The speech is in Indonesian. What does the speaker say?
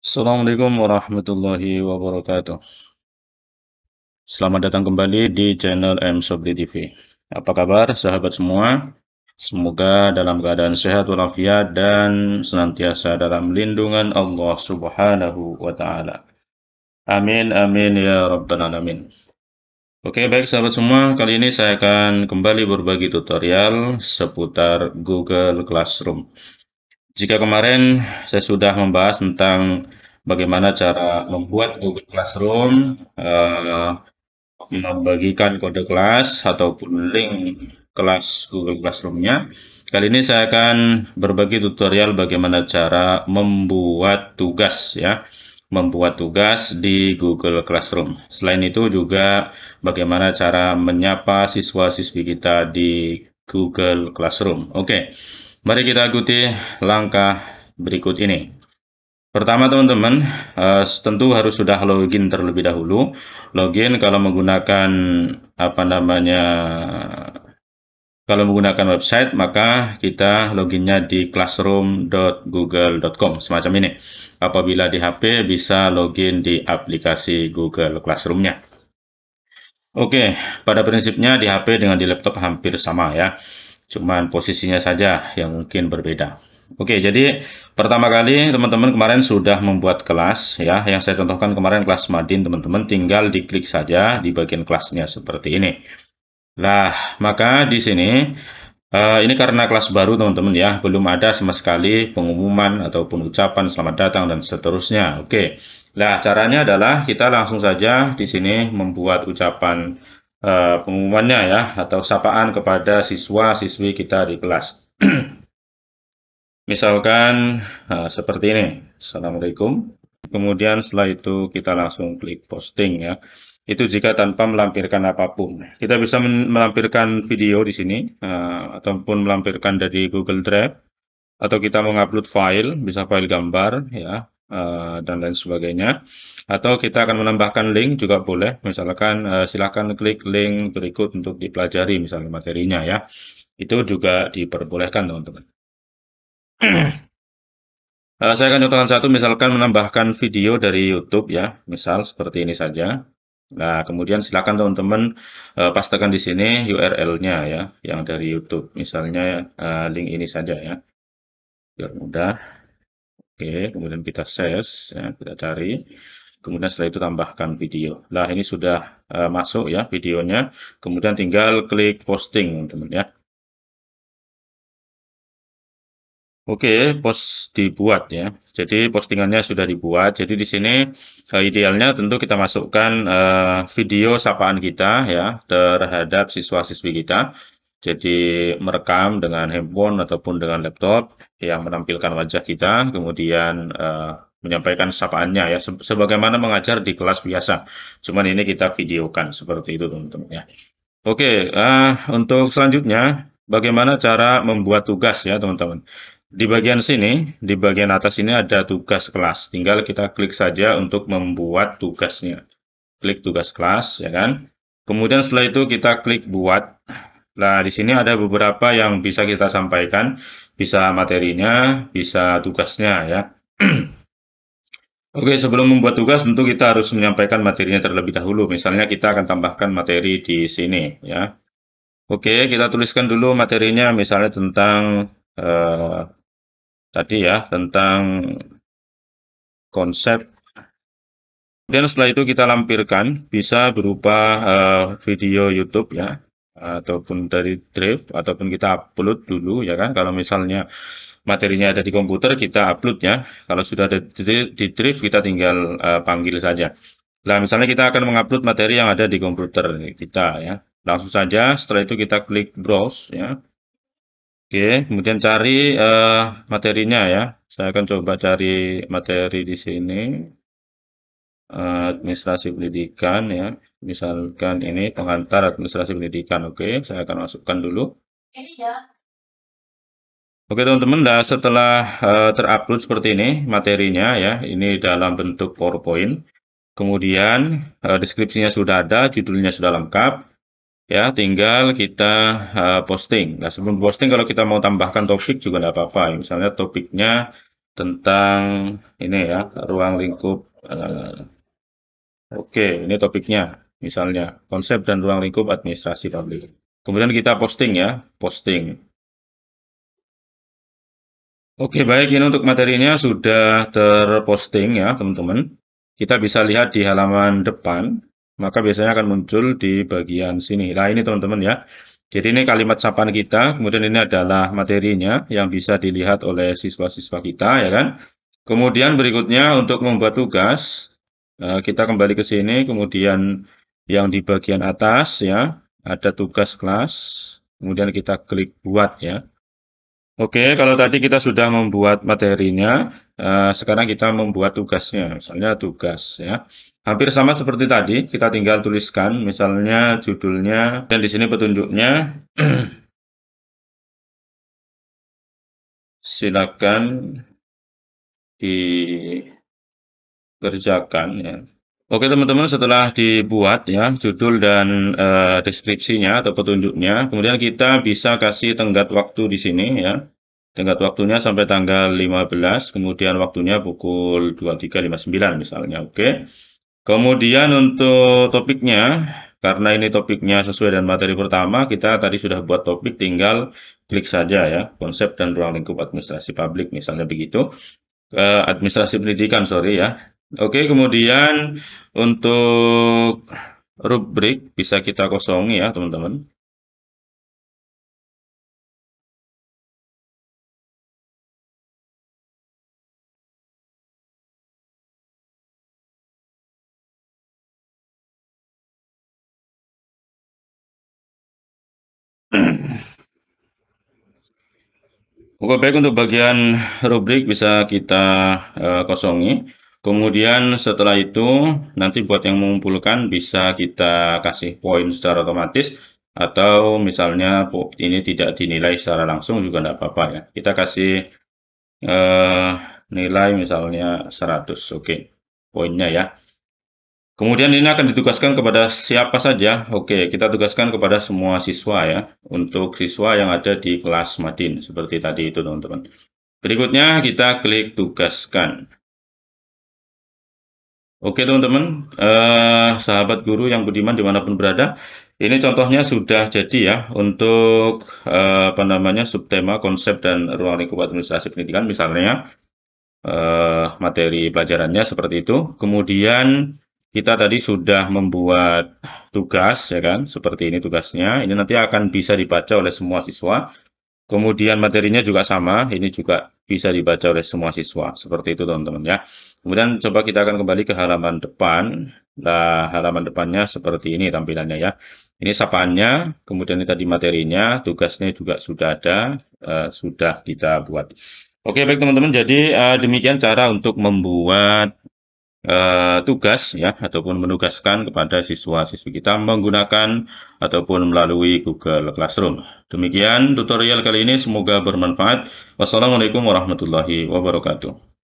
Assalamualaikum warahmatullahi wabarakatuh. Selamat datang kembali di channel M Sobri TV. Apa kabar sahabat semua? Semoga dalam keadaan sehat walafiat dan senantiasa dalam lindungan Allah Subhanahu wa taala. Amin amin ya rabbal alamin. Oke, baik sahabat semua, kali ini saya akan kembali berbagi tutorial seputar Google Classroom. Jika kemarin saya sudah membahas tentang bagaimana cara membuat Google Classroom, membagikan kode kelas ataupun link kelas Google Classroom-nya. Kali ini saya akan berbagi tutorial bagaimana cara membuat tugas ya, membuat tugas di Google Classroom. Selain itu juga bagaimana cara menyapa siswa-siswi kita di Google Classroom. Oke, mari kita ikuti langkah berikut ini. Pertama teman-teman, tentu harus sudah login terlebih dahulu. Login kalau menggunakan apa namanya, kalau menggunakan website maka kita loginnya di classroom.google.com semacam ini. Apabila di HP bisa login di aplikasi Google Classroom-nya. Oke, pada prinsipnya di HP dengan di laptop hampir sama ya. Cuman posisinya saja yang mungkin berbeda. Oke, jadi pertama kali teman-teman kemarin sudah membuat kelas ya, yang saya contohkan kemarin kelas Madin teman-teman tinggal diklik saja di bagian kelasnya seperti ini. Lah, maka di sini ini karena kelas baru teman-teman ya, belum ada sama sekali pengumuman ataupun ucapan selamat datang dan seterusnya. Oke. Nah, caranya adalah kita langsung saja di sini membuat ucapan pengumumannya ya atau sapaan kepada siswa-siswi kita di kelas. Misalkan seperti ini. Assalamualaikum. Kemudian setelah itu kita langsung klik posting ya. Itu jika tanpa melampirkan apapun. Kita bisa melampirkan video di sini ataupun melampirkan dari Google Drive atau kita mengupload file, bisa file gambar ya dan lain sebagainya. Atau kita akan menambahkan link juga boleh. Misalkan silakan klik link berikut untuk dipelajari misalnya materinya ya. Itu juga diperbolehkan teman-teman. Saya akan contohkan satu, misalkan menambahkan video dari YouTube ya, misal seperti ini saja. Nah, kemudian silakan teman-teman pastekan di sini URL-nya ya, yang dari YouTube. Misalnya link ini saja ya, biar mudah. Oke, kemudian kita search, ya, kita cari. Kemudian setelah itu tambahkan video. Nah, ini sudah masuk ya videonya. Kemudian tinggal klik posting, teman-teman ya. Oke, post dibuat ya. Jadi postingannya sudah dibuat. Jadi di sini idealnya tentu kita masukkan video sapaan kita ya terhadap siswa-siswi kita. Jadi merekam dengan handphone ataupun dengan laptop yang menampilkan wajah kita, kemudian menyampaikan sapaannya ya, sebagaimana mengajar di kelas biasa. Cuman ini kita videokan seperti itu teman-teman ya. Oke, untuk selanjutnya bagaimana cara membuat tugas ya teman-teman. Di bagian sini, di bagian atas ini ada tugas kelas. Tinggal kita klik saja untuk membuat tugasnya. Klik tugas kelas, ya kan? Kemudian setelah itu kita klik buat. Nah, di sini ada beberapa yang bisa kita sampaikan. Bisa materinya, bisa tugasnya ya. Oke, sebelum membuat tugas tentu kita harus menyampaikan materinya terlebih dahulu. Misalnya kita akan tambahkan materi di sini ya. Oke, kita tuliskan dulu materinya misalnya tentang tadi ya, tentang konsep. Kemudian setelah itu kita lampirkan, bisa berupa video YouTube ya, ataupun dari Drive, ataupun kita upload dulu ya kan. Kalau misalnya materinya ada di komputer, kita upload ya. Kalau sudah ada di Drive, kita tinggal panggil saja. Nah, misalnya kita akan mengupload materi yang ada di komputer kita ya. Langsung saja, setelah itu kita klik browse ya. Oke, kemudian cari materinya ya. Saya akan coba cari materi di sini. Administrasi pendidikan ya. Misalkan ini pengantar administrasi pendidikan. Oke, saya akan masukkan dulu. Oke teman-teman, nah setelah terupload seperti ini materinya ya, ini dalam bentuk PowerPoint. Kemudian deskripsinya sudah ada, judulnya sudah lengkap. Ya, tinggal kita posting. Nah, sebelum posting kalau kita mau tambahkan topik juga tidak apa-apa. Misalnya topiknya tentang ini ya, ruang lingkup. Oke, ini topiknya. Misalnya, konsep dan ruang lingkup administrasi publik. Kemudian kita posting ya, posting. Oke, baik. Ini untuk materinya sudah terposting ya, teman-teman. Kita bisa lihat di halaman depan, maka biasanya akan muncul di bagian sini. Nah, ini teman-teman ya. Jadi ini kalimat sapaan kita, kemudian ini adalah materinya yang bisa dilihat oleh siswa-siswa kita, ya kan? Kemudian berikutnya untuk membuat tugas, kita kembali ke sini, kemudian yang di bagian atas ya, ada tugas kelas, kemudian kita klik buat ya. Oke, kalau tadi kita sudah membuat materinya, sekarang kita membuat tugasnya, misalnya tugas ya. Hampir sama seperti tadi, kita tinggal tuliskan, misalnya judulnya, dan di sini petunjuknya, silakan dikerjakan ya. Oke teman-teman, setelah dibuat ya judul dan deskripsinya atau petunjuknya, kemudian kita bisa kasih tenggat waktu di sini ya. Tenggat waktunya sampai tanggal 15, kemudian waktunya pukul 23.59 misalnya. Oke. Kemudian untuk topiknya, karena ini topiknya sesuai dengan materi pertama, kita tadi sudah buat topik, tinggal klik saja ya, konsep dan ruang lingkup administrasi publik misalnya begitu. Administrasi pendidikan, sorry ya. Oke, kemudian untuk rubrik bisa kita kosongi ya, teman-teman. Oke, baik untuk bagian rubrik bisa kita kosongi. Kemudian setelah itu nanti buat yang mengumpulkan bisa kita kasih poin secara otomatis atau misalnya ini tidak dinilai secara langsung juga tidak apa-apa ya. Kita kasih eh, nilai misalnya 100, oke, poinnya ya. Kemudian ini akan ditugaskan kepada siapa saja? Oke, kita tugaskan kepada semua siswa ya, untuk siswa yang ada di kelas Madin, seperti tadi itu teman-teman. Berikutnya kita klik tugaskan. Oke teman-teman, sahabat guru yang budiman dimanapun berada, ini contohnya sudah jadi ya untuk apa namanya subtema konsep dan ruang lingkup administrasi pendidikan misalnya materi pelajarannya seperti itu. Kemudian kita tadi sudah membuat tugas ya kan, seperti ini tugasnya. Ini nanti akan bisa dibaca oleh semua siswa. Kemudian materinya juga sama, ini juga bisa dibaca oleh semua siswa. Seperti itu teman-teman ya. Kemudian coba kita akan kembali ke halaman depan. Nah, halaman depannya seperti ini tampilannya ya. Ini sapaannya, kemudian ini tadi materinya, tugasnya juga sudah ada, sudah kita buat. Oke, baik teman-teman. Jadi demikian cara untuk membuat tugas ya ataupun menugaskan kepada siswa-siswi kita menggunakan ataupun melalui Google Classroom. Demikian tutorial kali ini, semoga bermanfaat. Wassalamualaikum warahmatullahi wabarakatuh.